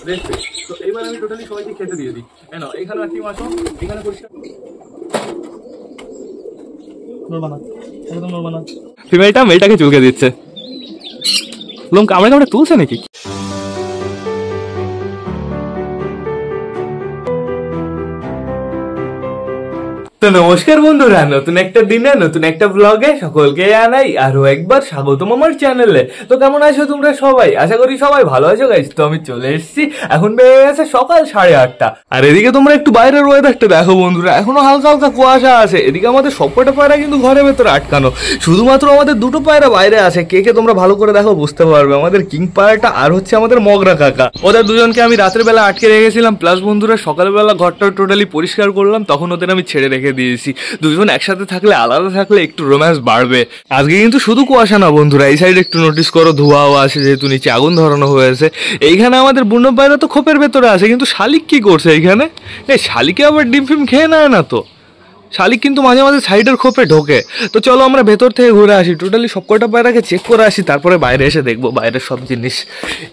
দেখতে। তো এইবার আমি টোটালি সবাইকে খেতে দিয়ে দিই। এখানে টিম আসো, এখানে পরিষ্কার ফিমেলটা মেলটাকে চুলকে দিচ্ছে। লোম কামড়ে কামড়ে তুলছে নাকি? তো নমস্কার বন্ধুরা, নতুন একটা দিনে নতুন একটা ব্লগে সকলকে জানাই আরো একবার স্বাগতম আমার চ্যানেলে। তো কেমন আছো তোমরা সবাই? আশা করি সবাই ভালো আছো গাইস। তো আমি চলে এসেছি, এখন বেড়ে গেছে সকাল 8:30। আর এদিকে তোমরা একটু বাইরের ওয়েদারটা দেখো বন্ধুরা, এখনো হালকা হালকা কুয়াশা আছে। এদিকে আমাদের সবকটা পায়রা কিন্তু ঘরের ভেতরে আটকানো, শুধুমাত্র আমাদের দুটো পায়রা বাইরে আছে। কে কে তোমরা ভালো করে দেখো বুঝতে পারবে, আমাদের কিং পায়রাটা আর হচ্ছে আমাদের মগরা কাকা। ওদের দুজনকে আমি রাতের বেলা আটকে রেখেছিলাম, প্লাস বন্ধুরা সকালবেলা ঘরটা টোটালি পরিষ্কার করলাম, তখন ওদের আমি ছেড়ে রেখে দিয়েছি। দুজন একসাথে থাকলে, আলাদা থাকলে একটু রোম্যান্স বাড়বে। আজকে কিন্তু শুধু কুয়াশা না বন্ধুরা, এই সাইড একটু নোটিস করো, ধোঁয়াও আছে যেহেতু নিচে আগুন ধরানো হয়েছে। এইখানে আমাদের বুনো পায়রা তো খোপের ভেতরে আছে, কিন্তু শালিক কি করছে এইখানে? শালিকে আবার ডিম ফিম খেয়ে নেয় না তো? শালিক কিন্তু মাঝে মাঝে সাইডের খোপে ঢোকে। তো চলো আমরা ভেতর থেকে ঘুরে আসি, টোটালি সবকটা পায়রাকে চেক করে আসি, তারপরে বাইরে এসে দেখবো বাইরের সব জিনিস।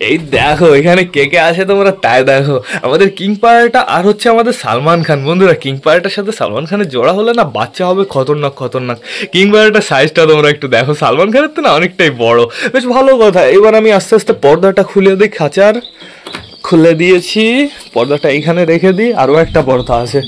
এই দেখো এখানে কে কে আসে তোমরা তাই দেখো। আমাদের কিং পায়রাটা আর হচ্ছে আমাদের সালমান খান। বন্ধুরা কিং পায়রাটার সাথে সালমান খানের জোড়া হলে না বাচ্চা হবে খতরনাক খতরনাক। কিং পায়রাটার সাইজটা তোমরা একটু দেখো, সালমান খানের তো না অনেকটাই বড়। বেশ ভালো কথা। এবার আমি আস্তে আস্তে পর্দাটা খুলে দিই, খাঁচার খুলে দিয়েছি, পর্দাটা এইখানে রেখে দিই। আরও একটা পর্দা আছে,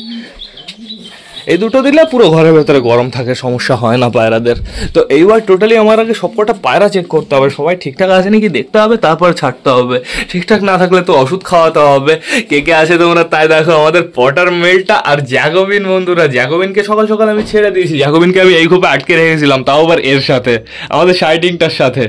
এই দুটো দিলে পুরো ঘরের ভেতরে গরম থাকে, সমস্যা হয় না পায়রাদের। তো এইবার টোটালি আমার আগে সবকটা পায়রা চেক করতে হবে, সবাই ঠিকঠাক আছে নাকি দেখতে হবে, তারপর ছাড়তে হবে। ঠিকঠাক না থাকলে তো ওষুধ খাওয়াতে হবে। কে কে আছে তোমরা তাই দেখো। আমাদের পটার মেলটা আর জ্যাকোবিন। বন্ধুরা জ্যাকোবিনকে সকাল সকাল আমি ছেড়ে দিয়েছি। জ্যাকোবিনকে আমি এই খোপে আটকে রেখেছিলাম, তাও আবার এর সাথে, আমাদের শাইটিংটার সাথে।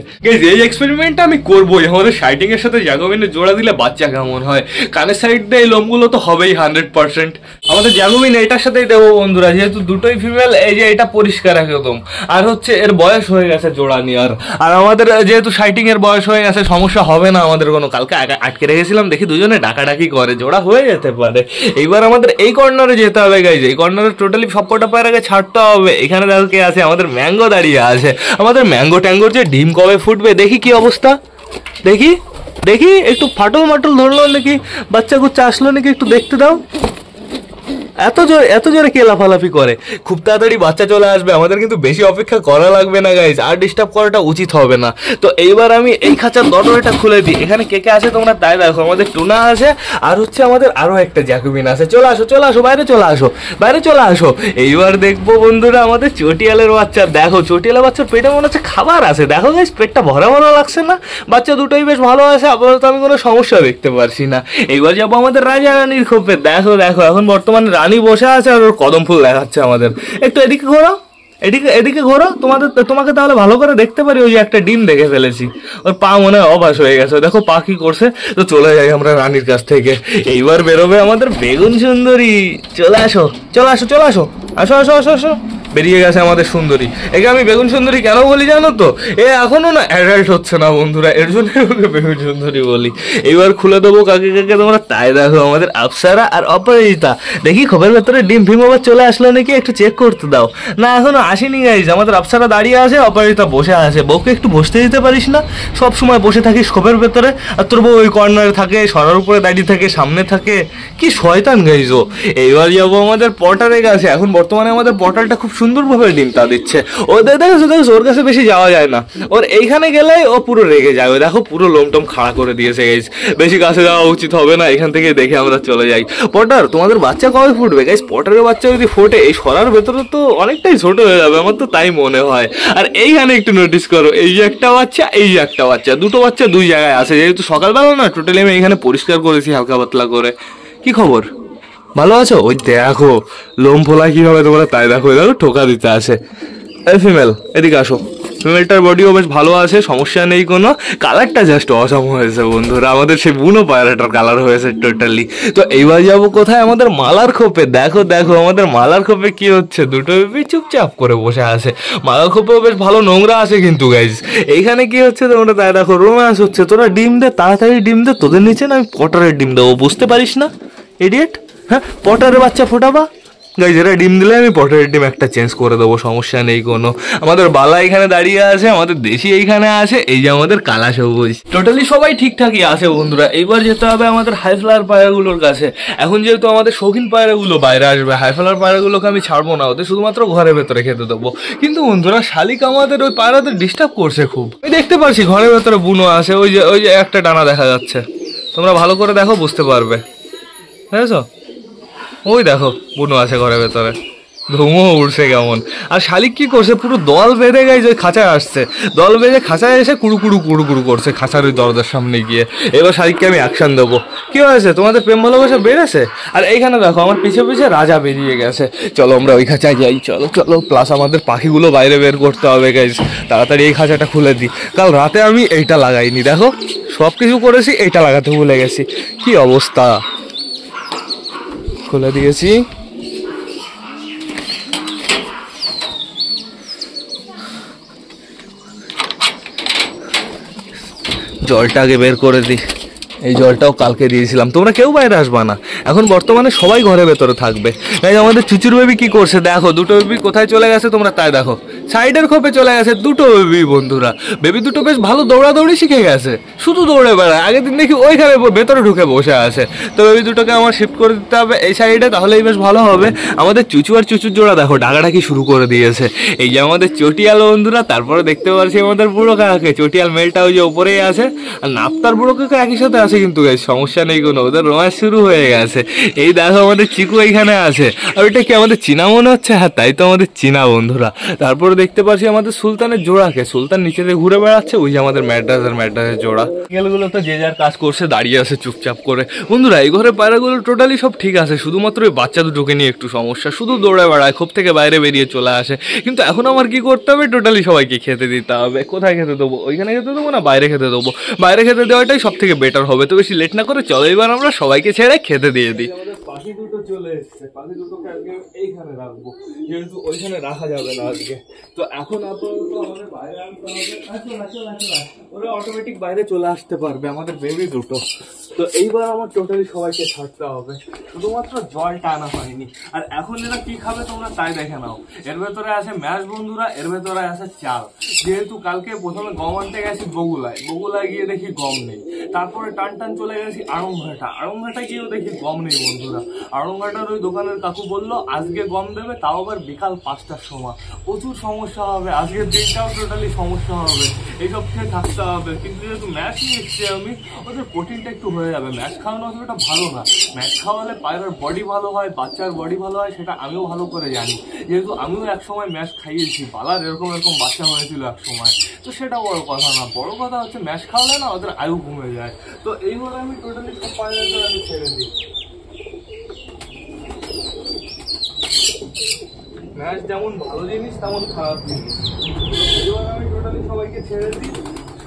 এই এক্সপেরিমেন্টটা আমি করবোই, আমাদের শাইটিং এর সাথে জ্যাকোবিনের জোড়া দিলে বাচ্চা কেমন হয়। কানের সাইড দিয়ে এই লোমগুলো তো হবেই 100%। আমাদের জ্যাকোবিন এটার সাথেই দেবো বন্ধুরা, যেহেতু দুটোই ফিমেল। এই যে এটা পরিষ্কার একদম, আর হচ্ছে এর বয়স হয়ে গেছে জোড়া নেওয়ার। আর আমাদের যেহেতু শাইটিং এর বয়স হয়ে গেছে, সমস্যা হবে না আমাদের কোনো। কালকে আটকে রেখেছিলাম, দেখি দুজনে ডাকাডাকি করে, জোড়া হয়ে যেতে পারে। এইবার আমাদের এই কর্নারে যেতে হবে গাইজ, এই কর্নারে টোটালি সবকটা পায়রাকে ছাড়তে হবে। এখানে দেখো কে আছে, আমাদের ম্যাঙ্গো দাঁড়িয়ে আছে। আমাদের ম্যাঙ্গো ট্যাঙ্গোর যে ডিম কবে ফুটবে দেখি কি অবস্থা, দেখি দেখি একটু ফাটল মাটল ধরলো নাকি, বাচ্চা কুচ্চা আসলো নাকি, একটু দেখতে দাও। এত জোরে কে লাফালাফি করে, খুব তাড়াতাড়ি বাচ্চা চলে আসবে। আমাদের কিন্তু বেশি অপেক্ষা করা লাগবে না গাইজ, আর ডিস্টার্ব করাটা উচিত হবে না। তো এইবার আমি এই খাঁচার দরজাটা খুলে দিই। এখানে কে কে আছে তোমরা তাই দেখো। আমাদের টুনা আছে, আর হচ্ছে আমাদের আরো একটা জ্যাকোবিন আছে। চলে আসো চলে আসো, বাইরে চলে আসো, বাইরে চলে আসো। এইবার দেখবো বন্ধুরা আমাদের চটিয়ালের বাচ্চা। দেখো চটিয়ালের বাচ্চার পেটে মনে হচ্ছে খাবার আছে, দেখো গাইজ পেটটা ভরা ভরা লাগছে না? বাচ্চা দুটোই বেশ ভালো আছে, আপাতত আমি কোনো সমস্যা দেখতে পারছি না। এইবার যাবো আমাদের রাজা রানীর খোপে। দেখো দেখো এখন বর্তমানে রানী বসে আছে আর ওর কদম ফুল দেখাচ্ছে আমাদের। একটু এদিকে ঘোরো, এদিকে ঘোরো, তোমাকে তাহলে ভালো করে দেখতে পারি। ওই যে একটা ডিম দেখে ফেলেছি, ওর পা মনে হয় অবাস হয়ে গেছে, দেখো পা কি করছে। তো চলে যাই আমরা রানীর কাছ থেকে। এইবার বেরোবে আমাদের বেগুন সুন্দরী। চলে আসো চলে আসো চলে আসো, আসো আসো আসো আসো। বেরিয়ে গেছে আমাদের সুন্দরী। একে আমি বেগুন সুন্দরী কেন বলি জানো তো? এ এখনো না অ্যাডাল্ট হচ্ছে না বন্ধুরা, এর জন্য ওকে বেগুন সুন্দরী বলি। এইবার খুলে দেবো কাকে কাকে তোমরা তাই দেখো। আমাদের আপ্সারা আর অপরাজিতা। দেখি খোপের ভেতরে ডিম ফিম আবার চলে আসলো নাকি, একটু চেক করতে দাও। না এখনো আসেনি গাইজ। আমাদের আপ্সারা দাঁড়িয়ে আছে, অপরাজিতা বসে আছে। বউকে একটু বসতে দিতে পারিস না? সব সময় বসে থাকিস খোপের ভেতরে, আর তোর বউ ওই কর্নারে থাকে, সরার উপরে দাঁড়িয়ে থাকে, সামনে থাকে। কি শয়তান গাইজ ও। এইবার যাবো আমাদের পটারের কাছে। এখন বর্তমানে আমাদের পটালটা খুব সুন্দরভাবে ডিমটা দিচ্ছে। ও দেখো ওর কাছে বেশি যাওয়া যায় না, ওর এইখানে গেলে ও পুরো রেগে যায়। ও দেখো পুরো লোমটম খাড়া করে দিয়েছে গাইজ, বেশি কাছে যাওয়া উচিত হবে না। এখান থেকে দেখে আমরা চলে যাই। পটার তোমাদের বাচ্চা কবে ফুটবে গাইজ? পটারের বাচ্চা যদি ফোটে এই সরার ভেতরে তো অনেকটাই ছোট হয়ে যাবে, আমার তো তাই মনে হয়। আর এইখানে একটু নোটিস করো, এই যে একটা বাচ্চা, এই যে একটা বাচ্চা, দুটো বাচ্চা দুই জায়গায় আছে। যেহেতু সকালবেলা না টোটালি আমি এখানে পরিষ্কার করেছি হালকা পাতলা করে। কি খবর, ভালো আছো? ওই দেখো লোম ফোলা কিভাবে তোমরা তাই দেখো, দেখো ঠোকা দিতে আসে। এই ফিমেল এদিকে আসো। ফিমেলটার বডিও বেশ ভালো আছে, সমস্যা নেই কোনো। কালারটা জাস্ট অসম হয়েছে বন্ধুরা, আমাদের সেই বুনো পায়রাটার কালার হয়েছে টোটালি। তো এইবার যাবো কোথায়? আমাদের মালার খোপে। দেখো দেখো আমাদের মালার খোপে কি হচ্ছে, দুটো বেবি চুপচাপ করে বসে আছে। মালার খোপেও বেশ ভালো নোংরা আছে কিন্তু গাইজ। এইখানে কি হচ্ছে তোমরা তাই দেখো, রোম্যান্স হচ্ছে। তোরা ডিম দে, তাড়াতাড়ি ডিম দে, তোদের নিচে না আমি পটারের ডিম দেবো, বুঝতে পারিস না ইডিয়েট? হ্যাঁ পটারের বাচ্চা ফোটাবা, গাইজ এরা ডিম দিলে আমি পটেটের ডিম একটা চেঞ্জ করে দেবো, সমস্যা নেই কোনো। আমাদের বালা এখানে দাঁড়িয়ে আছে, আমাদের দেশি এইখানে আছে, এই যে আমাদের কালা সবুজ। টোটালি সবাই ঠিকঠাকই আছে বন্ধুরা। এইবার যেতে হবে আমাদের হাই ফ্লাওয়ার পায়রাগুলোর কাছে। এখন যেহেতু আমাদের শৌখিন পায়রাগুলো বাইরে আসবে, হাই ফ্লাওয়ার পায়রাগুলোকে আমি ছাড়বো না, ওদের শুধুমাত্র ঘরের ভেতরে খেতে দেবো। কিন্তু বন্ধুরা শালিক আমাদের ওই পায়রাদের ডিস্টার্ব করছে খুব। আমি দেখতে পাচ্ছি ঘরের ভেতরে বুনো আছে, ওই যে একটা ডানা দেখা যাচ্ছে, তোমরা ভালো করে দেখো বুঝতে পারবে, বুঝেছো? ওই দেখো বুনো আছে ঘরের ভেতরে, ধুমো উড়ছে কেমন। আর শালিক কি করছে, পুরো দল বেঁধে গেছে, ওই খাঁচায় আসছে, দল বেঁধে খাঁচায় এসে কুড়ু কুড়ু করছে খাঁচার ওই দরজার সামনে গিয়ে। এবার শালিককে আমি অ্যাকশন দেবো। কি হয়েছে, তোমাদের প্রেম ভালোবাসা বেড়েছে? আর এইখানে দেখো আমার পিছে পিছে রাজা বেরিয়ে গেছে। চলো আমরা ওই খাঁচায় যাই, চলো চলো। প্লাস আমাদের পাখিগুলো বাইরে বের করতে হবে গাইজ, তাড়াতাড়ি এই খাঁচাটা খুলে দিই। কাল রাতে আমি এইটা লাগাইনি, দেখো সব কিছু করেছি, এইটা লাগাতে ভুলে গেছি, কি অবস্থা। খুলে দিয়েছি। জলটা আগে বের করে দিই, এই জলটাও কালকে দিয়েছিলাম। তোমরা কেউ বাইরে আসবা না, এখন বর্তমানে সবাই ঘরের ভেতরে থাকবে। তাই আমাদের চুচুর বেবি কি করছে দেখো, দুটো বেবি কোথায় চলে গেছে তোমরা তাই দেখো, সাইডের খোপে চলে গেছে দুটো বেবি। বন্ধুরা বেবি দুটো বেশ ভালো দৌড়াদৌড়ি শিখে গেছে, শুধু দৌড়ে বেড়ায়। আগের দিন দেখি ওইখানে ভেতরে ঢুকে বসে আছে। তো বেবি দুটোকে আমার শিফট করে দিতে হবে এই সাইডে, তাহলেই বেশ ভালো হবে। আমাদের চুচু আর চুচুর জোড়া দেখো ডাকাডাকি শুরু করে দিয়েছে। এই যে আমাদের চটিয়াল বন্ধুরা, তারপরে দেখতে পাচ্ছি আমাদের বুড়ো কাকাকে। চটিয়াল মেলটা ওই যে ওপরেই আছে, আর নাপ্তার বুড়ো কাকা একই সাথে আছে, কিন্তু সমস্যা নেই কোনো, ওদের রোম্যান্স শুরু হয়ে গেছে। এই দেখো আমাদের চিকু এইখানে আছে, আর ওইটা কি আমাদের চীনা মনে হচ্ছে? হ্যাঁ তাই তো, আমাদের চীনা বন্ধুরা। তারপরে দেখতে পাচ্ছি আমাদের সুলতানের জোড়াকে, সুলতান নিচে দিয়ে ঘুরে বেড়াচ্ছে, ওই যে আমাদের ম্যাড্রাসের জোড়া। গেলগুলো তো যে যার কাজ করছে, দাঁড়িয়ে আছে চুপচাপ করে। বন্ধুরা এই ঘরে পায়রাগুলো টোটালি সব ঠিক আছে, শুধুমাত্র ওই বাচ্চা দুটোকে নিয়ে একটু সমস্যা, শুধু দৌড়ে বেড়ায়, খোপ থেকে বাইরে বেরিয়ে চলে আসে। কিন্তু এখন আমার কি করতে হবে, টোটালি সবাইকে খেতে দিতে হবে। কোথায় খেতে দেবো, ওইখানে খেতে দেবো না বাইরে খেতে দেবো? বাইরে খেতে দেওয়াটাই সব থেকে বেটার হবে। তো বেশি লেট না করে চলো এবার আমরা সবাইকে ছেড়ে খেতে দিয়ে দিই। আমাদের পাখি দুটো চলে এসছে, পাখি দুটোকে আজকে এইখানে রাখবো, যেহেতু ওইখানে রাখা যাবে না আজকে। তো এখন আপাতত আমাদের বাইরে আনতে হবে, ওরা অটোমেটিক বাইরে চলে আসতে পারবে আমাদের বেবি দুটো। তো এইবার আমার টোটালি সবাইকে ছাড়তে হবে, শুধুমাত্র জলটা আনা হয়নি। আর এখন এরা কি খাবে তোমরা তাই দেখে নাও। এর ভেতরে আছে ম্যাশ বন্ধুরা, এর ভেতরে আছে চাল। যেহেতু কালকে প্রথমে গম আনতে গেছি বগুলায় গিয়ে দেখি গম নেই। তারপরে টান চলে গেছি আড়ংঘাটা গিয়েও দেখি গম নেই বন্ধুরা। আড়ংঘাটার ওই দোকানের কাকু বললো আজকে গম দেবে, তাও আবার বিকাল 5টার সময়। প্রচুর সমস্যা হবে, আজকের দিনটাও টোটালি সমস্যা হবে, এইসব খেয়ে থাকতে হবে। কিন্তু যেহেতু ম্যাশ নিয়ে এসছি আমি, ওদের প্রোটিনটা একটু হয়ে যাবে। ম্যাশ খাওয়ানো অতটা ভালো না, ম্যাশ খাওয়ালে পায়রার বডি ভালো হয়, বাচ্চার বডি ভালো হয়, সেটা আমিও ভালো করে জানি। যেহেতু আমিও একসময় ম্যাশ খাইয়েছি, বালার এরকম বাচ্চা হয়েছিল এক সময়। তো সেটা বড় কথা না, বড় কথা হচ্ছে ম্যাশ খাওয়ালে না ওদের আয়ু কমে যায়। তো এইভাবে আমি টোটালি সব পায়রাদের আমি ছেড়ে দিই। ম্যাশ যেমন ভালো জিনিস তেমন খারাপ জিনিস। এইবার আমি টোটালি সবাইকে ছেড়ে দিই,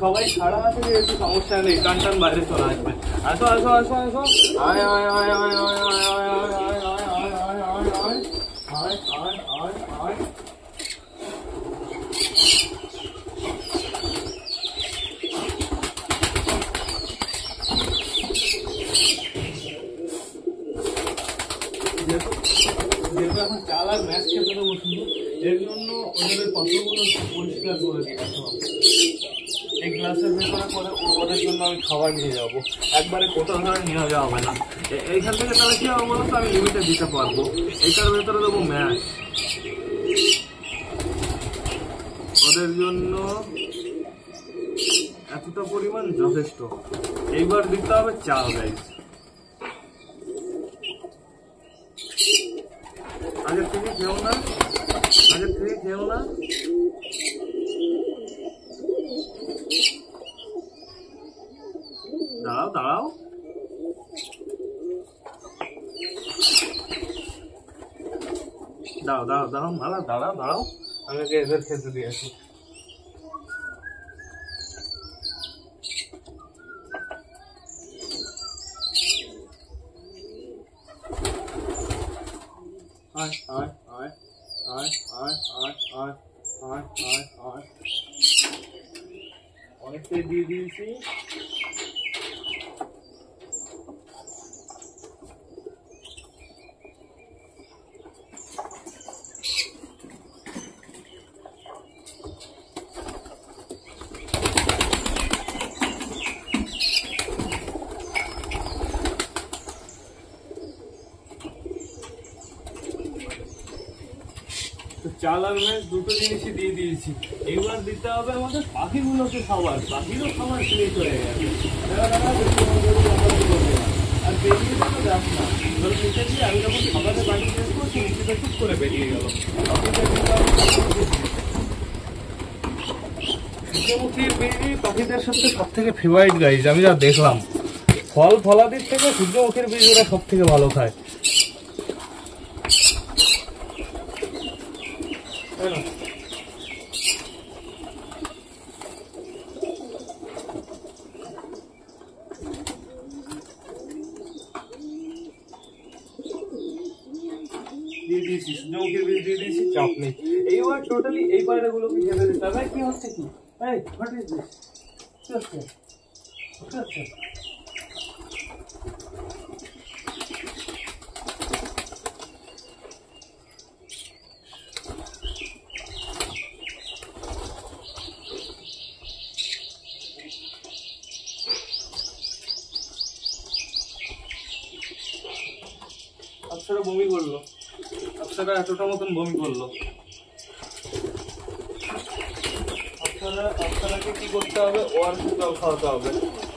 সবাই ছাড়া আছে যেহেতু সমস্যা নেই, টান বাইরে চলে আসবে। আসো আসো আসো আসো, আয় আয় আয় আয় আয় আয় আয় আয় আয় আয় আয় আয় আয় আয়। যেহেতু এখন চাল আর ম্যাচ খেতে দেবো শুধু, এর জন্য ওদের পাত্রগুলো পরিষ্কার করে দিয়ে আসতে হবে। এই গ্লাসের ভেতরে করে ওদের জন্য আমি খাবার নিয়ে যাবো, একবারে কোথাও ধরে নিয়ে যাওয়া হবে না। এইখান থেকে তাহলে কি হবে বলো তো, আমি লিমিটে দিতে পারবো। এইটার ভেতরে দেবো ম্যাচ, ওদের জন্য এতটা পরিমাণ যথেষ্ট। এইবার দিতে হবে চাল গাইস, আগের থেকে খেও না, আগের থেকে খেও না। দাঁড়াও দাঁড়াও, দাঁড়াও দাঁড়াও দাঁড়াও মালা, দাঁড়াও দাঁড়াও, আমি এদের খেতে দিয়েছি। আয় আয় আয় আয় আয় আয় আয় আয় আয় আয়, অনেকটাই দিয়ে দিয়েছি। চাল আর ম্যাশ দুটো জিনিসই দিয়ে দিয়েছি। এইবার দিতে হবে আমাদের পাখিগুলোকে খাবার, পাখিরও খাবার শেষ হয়ে গেছে। আর বেরিয়ে গেল দেখ না, ধরো নিচে দিয়ে আমি যখন খাবারের বাড়ি শেষ করছি নিচে চুপ করে বেরিয়ে গেল। সূর্যমুখীর বীজ পাখিদের সাথে সব থেকে ফেভারিট গাইজ, আমি যা দেখলাম ফল ফলাদির থেকে সূর্যমুখীর বীজ ওরা সব থেকে ভালো খায়। দিয়ে দিয়েছি সূর্যমুখীর বীজ দিয়ে দিয়েছি, চাপ নেই। এইবার টোটালি এই পায়রাগুলোকে ছেড়ে দিতে হবে। কি হচ্ছে কি? এই হোয়াট ইজ দিস? কি হচ্ছে? কি হচ্ছে? আপ্সরা বমি করলো, আপ্সরা এতটা মতন বমি করলো। আপ্সরাকে কি করতে হবে? ওআরএস জল খাওয়াতে হবে।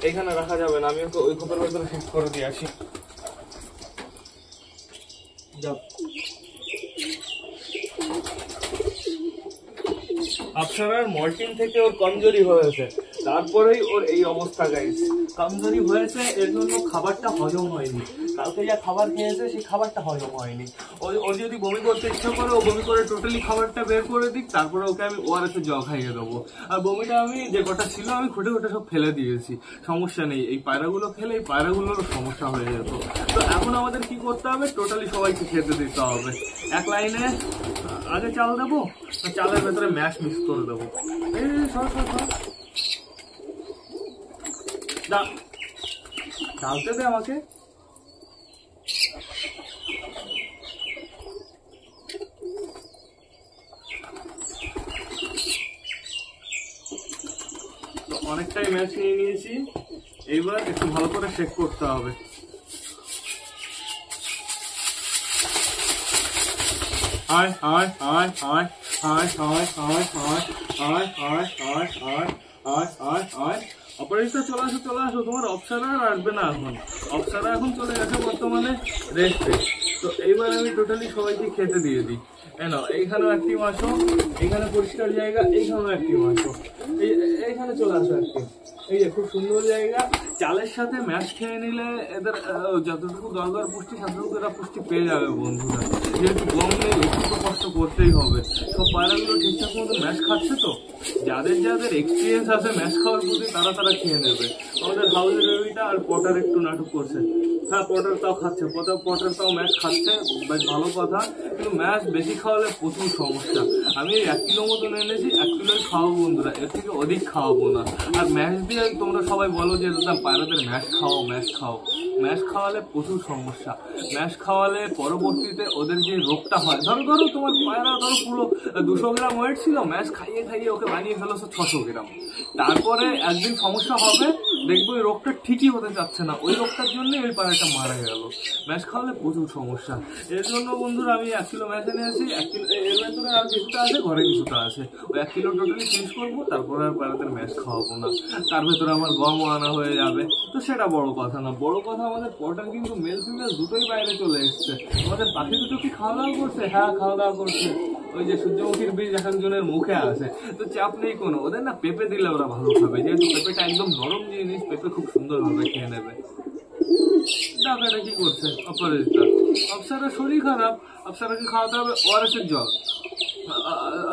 এখানে রাখা যাবে না, আমি ওকে ওই খোপের ভেতরে শিফট করে দিয়ে আসি। যাও। আপ্সরার মল্টিং থেকে ওর কমজোরি হয়েছে, তারপরেই ওর এই অবস্থা গাইস। কমজোরি হয়েছে এর জন্য খাবারটা হজম হয়নি। কালকে যা খাবার খেয়েছে সেই খাবারটা হজম হয়নি। ও যদি বমি করতে ইচ্ছা করে ও বমি করে টোটালি খাবারটা বের করে দিক, তারপরে ওকে আমি ওআরএস এর জল খাইয়ে দেবো। আর বমিটা আমি যে কটা ছিল আমি খুঁটে খুঁটে সব ফেলে দিয়েছি, সমস্যা নেই। এই পায়রাগুলো খেলে এই পায়রাগুলোরও সমস্যা হয়ে যেত। তো এখন আমাদের কি করতে হবে? টোটালি সবাইকে খেতে দিতে হবে। এক লাইনে আগে চাল দেবো, চালের ভেতরে ম্যাশ মিক্স করে দেবো। এই ডালতে দে আমাকে। অনেকটাই ম্যাশ নিয়ে নিয়েছি, এইবার একটু ভালো করে শেক করতে হবে। আয় আয় আয় আয় আয় আয় আয় আয় আয় আয় আয় আয় আয় আয় আয়। অপারেটর চলে আসো চলে আসো, তোমার অপ্সরা আর আসবে না এখন। অপ্সরা এখন চলে গেছে বর্তমানে রেস্টে। তো এইবার আমি টোটালি সবাইকে খেতে দিয়ে দিই। এইখানেও একটি মাছও, এইখানে পরিষ্কার জায়গা, এইখানেও একটি মাছও, এইখানে চলে আসো একটি। এই যে খুব সুন্দর জায়গা। চালের সাথে ম্যাশ খেয়ে নিলে এদের যতটুকু দরকার পুষ্টি ততটুকু এরা পুষ্টি পেয়ে যাবে বন্ধুরা। যেহেতু গম নেই একটু কষ্ট করতেই হবে। সব পায়রাগুলো ঠিকঠাক মতো ম্যাশ খাচ্ছে তো, যাদের যাদের এক্সপিরিয়েন্স আছে ম্যাশ খাওয়ার প্রতি তারা খেয়ে নেবে। আমাদের হাউসের বেবিটা আর পটার একটু নাটক করছে। হ্যাঁ পটার তাও খাচ্ছে, পটার তাও ম্যাশ খাচ্ছে, বেশ ভালো কথা। কিন্তু ম্যাশ বেশি খাওয়ালে প্রচুর সমস্যা। আমি 1 কিলো মতন এনেছি, 1 কিলোই খাওয়াবো বন্ধুরা, এর থেকে অধিক খাওয়াবো না। আর ম্যাশ দিয়ে তোমরা সবাই বলো যে দাদা পায়রাদের ম্যাশ খাও ম্যাশ খাও। ম্যাশ খাওয়ালে প্রচুর সমস্যা। ম্যাশ খাওয়ালে পরবর্তীতে ওদের যে রোগটা হয়, ধরো তোমার পায়রা পুরো 200 গ্রাম ওয়েট ছিল, ম্যাশ খাইয়ে খাইয়ে ওকে বানিয়ে ফেলেছো 600 গ্রাম। তারপরে একদিন সমস্যা হবে, দেখবো ওই রোগটা ঠিকই হতে চাচ্ছে না, ওই রোগটার জন্য ওই পায়রাটা মারা গেল। ম্যাশ খাওয়ালে প্রচুর সমস্যা। এর জন্য বন্ধুরা আমি 1 কিলো ম্যাশ এনে আছি। 1 কিলো এর ভেতরে আর কিছুটা আছে, ঘরে কিছুটা আছে। ওই 1 কিলো টোটালি চেঞ্জ করবো, তারপরে আর পায়রাদের ম্যাশ খাওয়াবো না। তার ভেতরে আমার গমও আনা হয়ে যাবে। তো সেটা বড় কথা না, বড় কথা আমাদের পটার কিন্তু মেল ফিমেল দুটোই বাইরে চলে এসছে। আমাদের পাখি দুটো কি খাওয়া দাওয়া করছে? হ্যাঁ খাওয়া দাওয়া করছে। ওই যে সূর্যমুখীর বীজ একজনের মুখে আছে, তো চাপ নেই কোনো। ওদের না পেঁপে দিলে ওরা ভালো খাবে, যেহেতু পেঁপেটা একদম নরম জিনিস, পেঁপে খুব সুন্দরভাবে খেয়ে নেবে। দেখো এটা কি করছে অপরাজিতা। অপ্সরার শরীর খারাপ, অপ্সরাকে খাওয়াতে হবে ওআরএস এর জল।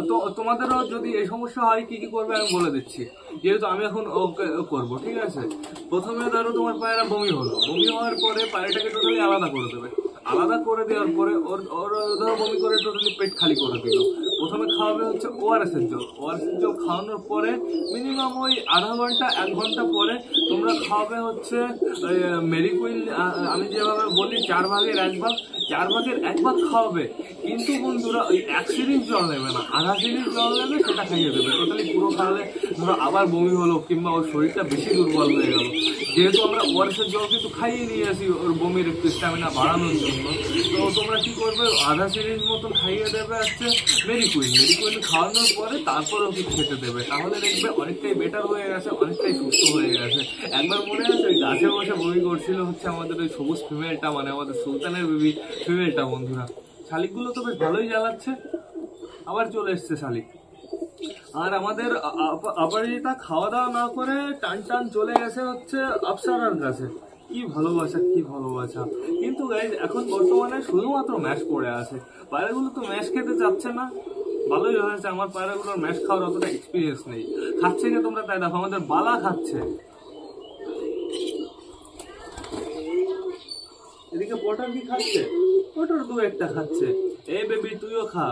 তো তোমাদেরও যদি এই সমস্যা হয় কি কি করবে আমি বলে দিচ্ছি, যেহেতু আমি এখন ওকে করবো। ঠিক আছে, প্রথমে ধরো তোমার পায়রা বমি হলো, বমি হওয়ার পরে পায়রাটাকে টোটালি আলাদা করে দেবে। আলাদা করে দেওয়ার পরে ওর ধরো বমি করে টোটালি পেট খালি করে দিল। প্রথমে খাওয়াবে হচ্ছে ওআরএস এর জল। ওআরএস এর জল খাওয়ানোর পরে মিনিমাম ওই আধা ঘন্টা 1 ঘন্টা পরে তোমরা খাওয়াবে হচ্ছে মেরিকুইল। আমি যেভাবে বলি 4 ভাগের 1 ভাগ, 4 ভাগের 1 ভাগ খাওয়াবে। কিন্তু বন্ধুরা ওই 1 সিরিঞ্জ জল নেবে না, আধা সিরিঞ্জ জল নেবে, সেটা খাইয়ে দেবে। টোটালি পুরো খাওয়ালে ধরো আবার বমি হলো কিংবা ওর শরীরটা বেশি দুর্বল হয়ে গেল, যেহেতু আমরা ওয়ারেসের জল কিন্তু খাইয়ে নিয়ে আসি ওর বমির একটু স্ট্যামিনা বাড়ানোর জন্য, তো তোমরা কি করবে, আধা সিরিজ মতন খাইয়ে দেবে হচ্ছে মেডিকুইন খাওয়ানোর পরে তারপর ওকে খেতে দেবে, তাহলে দেখবে অনেকটাই বেটার হয়ে গেছে, অনেকটাই সুস্থ হয়ে গেছে। একবার মনে আছে ওই গাছে বসে বমি করছিল হচ্ছে আমাদের ওই সবুজ ফিমেলটা, মানে আমাদের সুলতানের বেবি ফিমেলটা। বন্ধুরা শালিকগুলো তো বেশ ভালোই জ্বালাচ্ছে, আবার চলে এসছে শালিক। আর আমাদের আপারিটা খাওয়া দাওয়া না করে টান টান চলে গেছে হচ্ছে আফসারার কাছে। কি ভালোবাসা, কি ভালোবাসা। কিন্তু গাইজ এখন বর্তমানে শুধুমাত্র ম্যাশ পড়ে আছে, পায়রাগুলো তো ম্যাশ খেতে চাচ্ছে না। ভালোই হয়েছে, আমার পায়রাগুলোর ম্যাশ খাওয়ার অতটা এক্সপিরিয়েন্স নেই। খাচ্ছে না তোমরা তাই দেখো, আমাদের বালা খাচ্ছে। এদিকে পটার কি খাচ্ছে, পটার দু একটা খাচ্ছে। এই বেবি তুইও খা।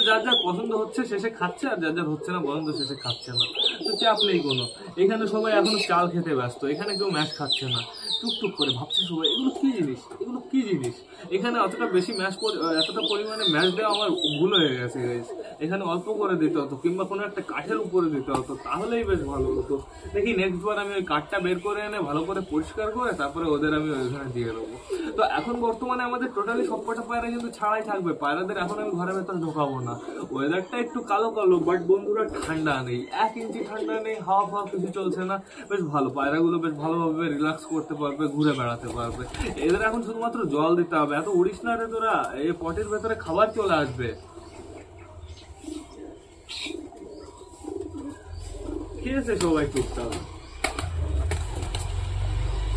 যার যার পছন্দ হচ্ছে শেষে খাচ্ছে, আর যার যার হচ্ছে না পছন্দ শেষে খাচ্ছে না, তো চাপ নেই কোনো। এখানে সবাই এখনো চাল খেতে ব্যস্ত, এখানে কেউ ম্যাশ খাচ্ছে না। টুকটুক করে ভাবছে সবাই এগুলো কি জিনিস, এগুলো কি জিনিস। এখানে অতটা বেশি ম্যাশ, এতটা পরিমাণে ম্যাশ দেওয়া আমার ভুল হয়ে গেছে। এখানে অল্প করে দিতে হতো, কিংবা কোনো একটা কাঠের উপরে দিতে হতো, তাহলেই বেশ ভালো হতো। দেখি নেক্সট বার আমি ওই কাঠটা বের করে এনে ভালো করে পরিষ্কার করে তারপরে ওদের আমি ওইখানে দিয়ে দেবো। তো এখন বর্তমানে আমাদের টোটালি সবকটা পায়রা কিন্তু ছাড়াই থাকবে, পায়রাদের এখন আমি ঘরের ভেতর ঢোকাবো না। ওয়েদারটা একটু কালো কালো, বাট বন্ধুরা ঠান্ডা নেই, 1 ইঞ্চি ঠান্ডা নেই, হাওয়া ফাওয়া কিছু চলছে না, বেশ ভালো। পায়রাগুলো বেশ ভালোভাবে রিল্যাক্স করতে পারবে, ঘুরে বেড়াতে পারবে। এদের এখন শুধুমাত্র জল দিতে হবে, এত উড়িস না রে তোরা, এই পটের ভেতরে খাবার চলে আসবে। খেয়েছে সবাই টুকটাক।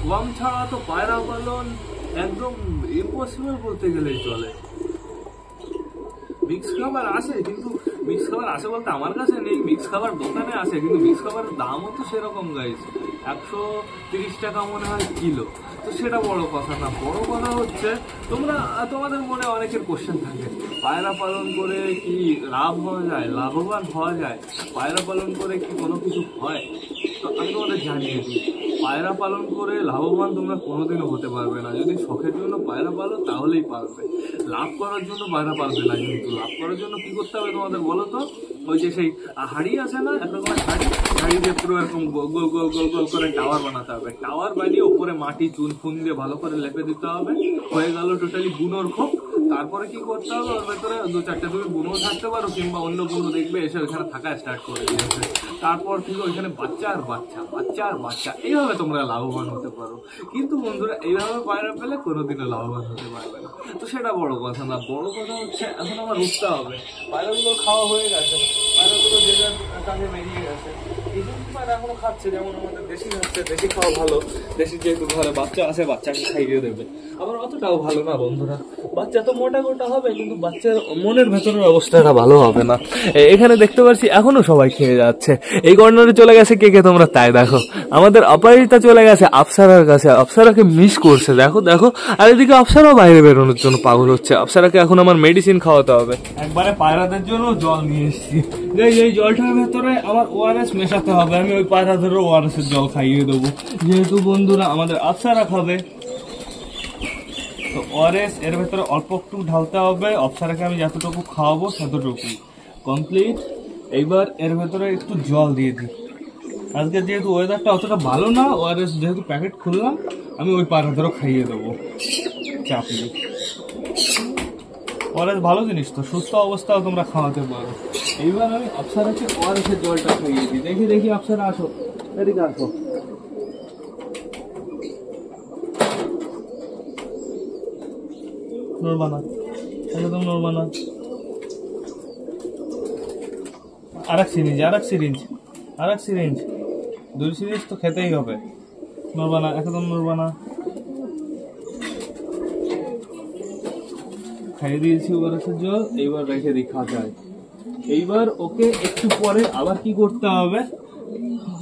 ওয়াম ছাড়া তো পায়রা পালন একদম ইম্পসিবল বলতে গেলেই চলে। মিক্স খাবার আসে, কিন্তু মিক্স খাবার আসে বলতে আমার কাছে নেই, মিক্স খাবার দোকানে আসে, কিন্তু মিক্স খাবারের দামও তো সেরকম গাইছে, 130 টাকা মনে হয় কিলো। তো সেটা বড় কথা না, বড় কথা হচ্ছে তোমাদের মনে অনেকের কোশ্চেন থাকে, পায়রা পালন করে কি লাভ হওয়া যায়, লাভবান হওয়া যায়, পায়রা পালন করে কি কোনো কিছু হয়? তো আমি তোমাদের জানিয়ে দিই, পায়রা পালন করে লাভবান তোমরা কোনোদিনও হতে পারবে না। যদি শখের জন্য পায়রা পালো তাহলেই পারবে, লাভ করার জন্য পায়রা পালবে না। কিন্তু লাভ করার জন্য কি করতে হবে তোমাদের বলো তো? ওই যে সেই হাড়ি আছে না, এক রকমের হাড়ি দিয়ে পুরো এরকম গোল গোল গোল গোল গোল করে টাওয়ার বানাতে হবে। টাওয়ার বানিয়ে উপরে মাটি চুন ফুন দিয়ে ভালো করে লেপে দিতে হবে। হয়ে গেল টোটালি বুনোর খোপ। তারপরে কি করতে হবে, ওর ভেতরে 2-4টা তুমি বুনো থাকতে পারো, কিংবা অন্য বুনো দেখবে এসে ওইখানে থাকা স্টার্ট করে দিয়েছে। তারপর থেকে ওইখানে বাচ্চা আর বাচ্চা, বাচ্চা আর বাচ্চা, এইভাবে তোমরা লাভবান হতে পারো। কিন্তু বন্ধুরা এইভাবে পায়রা পেলে কোনোদিনও লাভবান হতে পারবে না। তো সেটা বড় কথা না, বড় কথা হচ্ছে এখন আমার উঠতে হবে। পায়রাগুলো খাওয়া হয়ে গেছে, পায়রাগুলো যে যার কাজে বেরিয়ে গেছে। এই জন্য পায়রা এখনো খাচ্ছে, যেমন আমাদের দেশি খাচ্ছে। দেশি খাওয়া ভালো, দেশি যেহেতু ঘরে বাচ্চা আছে বাচ্চাকে খাইয়ে দেবে। আবার অতটাও ভালো না বন্ধুরা, বাচ্চা তো মোটা গোটা হবে কিন্তু বাচ্চার মনের ভেতরের অবস্থাটা ভালো হবে না। এখানে দেখতে পাচ্ছি এখনো সবাই খেয়ে যাচ্ছে। এই কর্নারে চলে গেছে কে কে তোমরা তাই দেখো, আমাদের অপরাজিতা চলে গেছে আফসারার কাছে, আফসারাকে মিস করছে, দেখো দেখো। আর এদিকে আফসারাও বাইরে বেরোনোর জন্য পাগল হচ্ছে। আফসারাকে এখন আমার মেডিসিন খাওয়াতে হবে। একবারে পায়রাদের জন্য জল নিয়ে এসেছি, এই জলটার ভেতরে আমার ওআরএস মেশাতে হবে। আমি ওই পায়রাদেরও ওআরএস এর জল খাইয়ে দেবো, যেহেতু বন্ধুরা আমাদের আফসারা খাবে। তো ওআরএস এর ভেতরে অল্প একটু ঢালতে হবে। অপসারাকে আমি যতটুকু খাওয়াবো ততটুকু কমপ্লিট। এইবার এর ভেতরে একটু জল দিয়ে দিই। আজকে যেহেতু ওয়েদারটা অতটা ভালো না, ওআরএস যেহেতু প্যাকেট খুললাম, আমি ওই পায়রাদেরও খাইয়ে দেবো, চাপ নেই। ওআরএস ভালো জিনিস তো, সুস্থ অবস্থাও তোমরা খাওয়াতে পারো। এইবার আমি অপসারাকে ওআরএস এর জলটা খাইয়ে দিই। দেখি অপসারা আসো, এদিকে আসো। নড়বানা, একদম নড়বানা। আরেক সিরিঞ্জ 2 সিরিঞ্জ তো খেতেই হবে। নড়বানা, একদম নড়বানা। খাইয়ে দিয়েছি ওআরএসের জল, এইবার রেখে দিই খাঁচায়। এইবার ওকে একটু পরে আবার কি করতে হবে,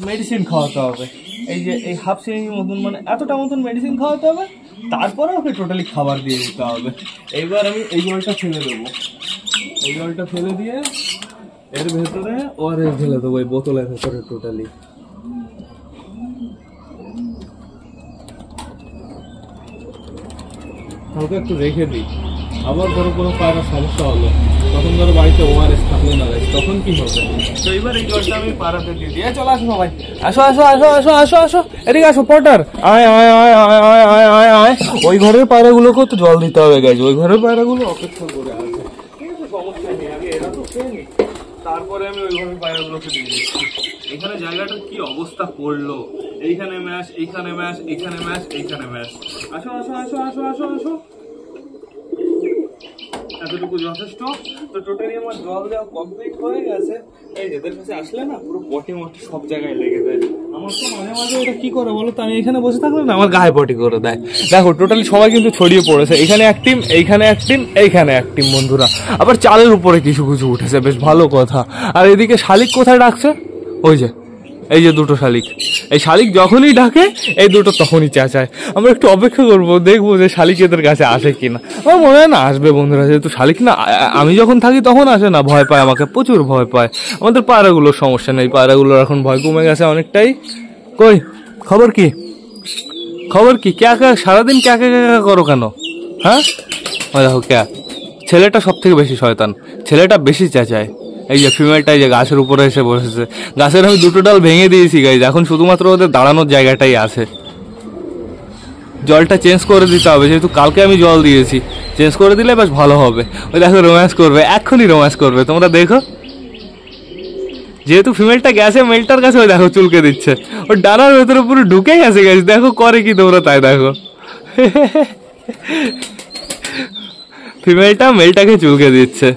মেডিসিন খাওয়াতে হবে। এই যে এই হাফ সিরিঞ্জ মতন, মানে এতটা মতন মেডিসিন খাওয়াতে হবে। তারপরে ওকে টোটালি খাবার দিয়ে দিতে হবে। এইবার আমি এই জলটা ফেলে দেবো, এই জলটা ফেলে দিয়ে এর ভেতরে ওআরএস ঢেলে দেবো, এই বোতলের ভেতরে টোটালি। হালকা একটু রেখে দিই, আবার ধরো কোনো পায়রার সমস্যা হলো, তখন ধরো বাড়িতে ওআরএস থাকলো না, তখন কি হবে? তো এবার এই জলটা আমি পায়রাতে দিয়ে দিই। চলো আসো সবাই, আসো আসো আসো আসো আসো আসো, এদিকে আসো পটার, আয় আয় আয় আয় আয় আয় আয় আয়। ওই ঘরের পায়রাগুলোকেও তো জল দিতে হবে গাইজ, ওই ঘরের পায়রাগুলো অপেক্ষা করে আছে, ঠিক আছে সমস্যা নেই, আগে এরা তো খেয়ে নি, তারপরে আমি ওই ঘরের পায়রাগুলোকে দিয়ে দিচ্ছি। এখানে জায়গাটার কি অবস্থা করলো, এইখানে ম্যাশ, এইখানে ম্যাশ, এইখানে ম্যাশ, এইখানে ম্যাশ। আসো আসো আসো আসো আসো আসো, এতটুকু যথেষ্ট। তো টোটালি আমার জল দেওয়া কমপ্লিট হয়ে গেছে। এই এদের কাছে আসলে না পুরো পটি মটি সব জায়গায় লেগে যায়। আমার তো মাঝে মাঝে এটা কি করে বলো তো, আমি এখানে বসে থাকলে না আমার গায়ে পটি করে দেয়। দেখো টোটালি সবাই কিন্তু ছড়িয়ে পড়েছে, এখানে এক টিম, এইখানে এক টিম, এইখানে এক টিম বন্ধুরা। আবার চালের উপরে কিছু কিছু উঠেছে, বেশ ভালো কথা। আর এদিকে শালিক কোথায় ডাকছে, ওই যে এই যে দুটো শালিক, এই শালিক যখনই ডাকে এই দুটো তখনই চেঁচায়। আমরা একটু অপেক্ষা করবো, দেখবো যে শালিক এদের কাছে আসে কিনা। আমার মনে হয় না আসবে বন্ধুরা, যেহেতু শালিক না আমি যখন থাকি তখন আসে না, ভয় পায় আমাকে, প্রচুর ভয় পায়। আমাদের পায়রাগুলোর সমস্যা নেই, পায়রাগুলোর এখন ভয় কমে গেছে অনেকটাই। কই খবর কি, খবর কি, ক্যা ক্যা সারাদিন ক্যা ক্যা ক্যা করো কেন? হ্যাঁ দেখো ক্যা, ছেলেটা সব থেকে বেশি শয়তান, ছেলেটা বেশি চেঁচায়। এই যে ফিমেলটা এই যে গাছের উপরে এসে বসেছে, গাছের আমি দুটো ডাল ভেঙে দিয়েছি গাইজ, এখন শুধুমাত্র ওদের দাঁড়ানোর জায়গাটাই আছে। জলটা চেঞ্জ করে দিতে হবে, যেহেতু কালকে আমি জল দিয়েছি, চেঞ্জ করে দিলে বেশ ভালো হবে। ওই দেখো রোম্যান্স করবে, এক্ষুনি রোম্যান্স করবে, তোমরা দেখো। যেহেতু ফিমেলটা গেছে মেলটার কাছে, ওই দেখো চুলকে দিচ্ছে, ওর ডানার ভেতরে পুরো ঢুকে গেছে গাইজ, দেখো করে কি তোমরা তাই দেখো। ফিমেলটা মেলটাকে চুলকে দিচ্ছে,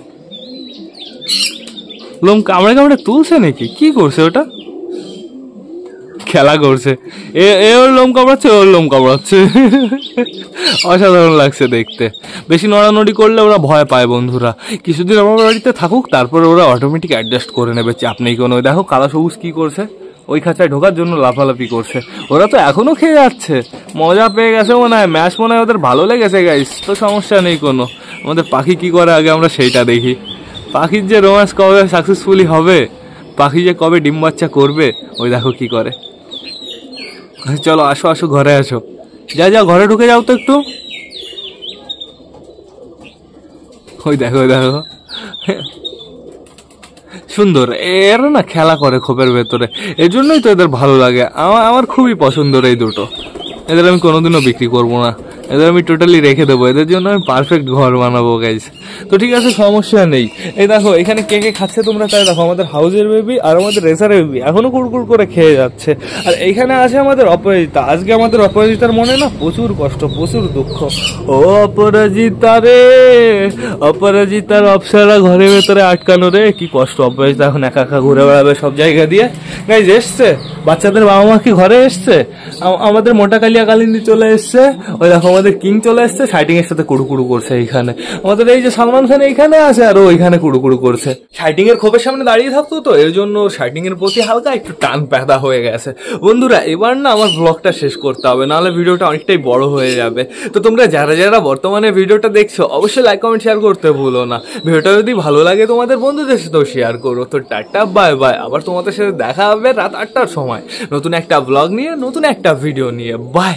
লোম কামড়ে কামড়ে তুলছে নাকি, কি করছে ওটা, খেলা করছে, এ ওর লোম কামড়াচ্ছে, ওর লোম কামড়াচ্ছে। অসাধারণ লাগছে দেখতে। বেশি নড়ানড়ি করলে ওরা ভয় পায় বন্ধুরা, কিছুদিন আমার বাড়িতে থাকুক, তারপরে ওরা অটোমেটিক অ্যাডজাস্ট করে নেবে, চাপ নেই কোনো। দেখো কালা সবুজ কি করছে, ওই খাঁচায় ঢোকার জন্য লাফালাফি করছে। ওরা তো এখনো খেয়ে যাচ্ছে, মজা পেয়ে গেছে মনে হয়, ম্যাশ মনে হয় ওদের ভালো লেগেছে গাইস। তো সমস্যা নেই কোনো, আমাদের পাখি কি করে আগে আমরা সেইটা দেখি। পাখির যে রোম্যান্স কবে সাকসেসফুলি হবে, পাখি যে কবে ডিম বাচ্চা করবে, ওই দেখো কি করে। চলো আসো আসো, ঘরে আসো, যা যা ঘরে ঢুকে যাও তো একটু। ওই দেখো ওই দেখো, সুন্দর, এরা না খেলা করে খোপের ভেতরে, এর জন্যই তো এদের ভালো লাগে। আমার খুবই পছন্দের এই দুটো, এদের আমি কোনোদিনও বিক্রি করবো না, এদের আমি টোটালি রেখে দেবো, এদের জন্য আমি পারফেক্ট ঘর বানাবো গাইজ। তো ঠিক আছে সমস্যা নেই। এই দেখো এখানে কে কে খাচ্ছে তোমরা তাই দেখো, আমাদের হাউজের বেবি আর আমাদের রেসারের বেবি এখনো কুড়কুড় করে খেয়ে যাচ্ছে। আর এইখানে আছে আমাদের অপরাজিতা, আজকে আমাদের অপরাজিতার মনে না প্রচুর কষ্ট, প্রচুর দুঃখ। ও অপরাজিতা রে, অপরাজিতার অপসারা ঘরের ভেতরে আটকানো রে, কি কষ্ট। অপরাজিতা এখন একা একা ঘুরে বেড়াবে সব জায়গা দিয়ে। গাইজ এসছে বাচ্চাদের বাবা মা কি ঘরে এসছে, আমাদের মোটা কালিয়া কালিন্দি চলে এসছে, ওই দেখো আমাদের কিং চলে এসছে, শাইটিং এর সাথে কুড়ুকুড়ু করছে। এইখানে আমাদের এই যে সালমান খান এইখানে আছে, আর ওইখানে কুড়ুকুড়ু করছে। শাইটিং এর খোপের সামনে দাঁড়িয়ে থাকতো, তো এর জন্য শাইটিং এর প্রতি হালকা একটু টান প্যাদা হয়ে গেছে। বন্ধুরা এবার না আমার ব্লগটা শেষ করতে হবে, নাহলে ভিডিওটা অনেকটাই বড় হয়ে যাবে। তো তোমরা যারা যারা বর্তমানে ভিডিওটা দেখছো অবশ্যই লাইক কমেন্ট শেয়ার করতে ভুলো না। ভিডিওটা যদি ভালো লাগে তোমাদের বন্ধুদের সাথেও শেয়ার করো। তো টাটা বাই বাই, আবার তোমাদের সাথে দেখা হবে রাত 8টার সময় নতুন একটা ব্লগ নিয়ে, নতুন একটা ভিডিও নিয়ে। বাই।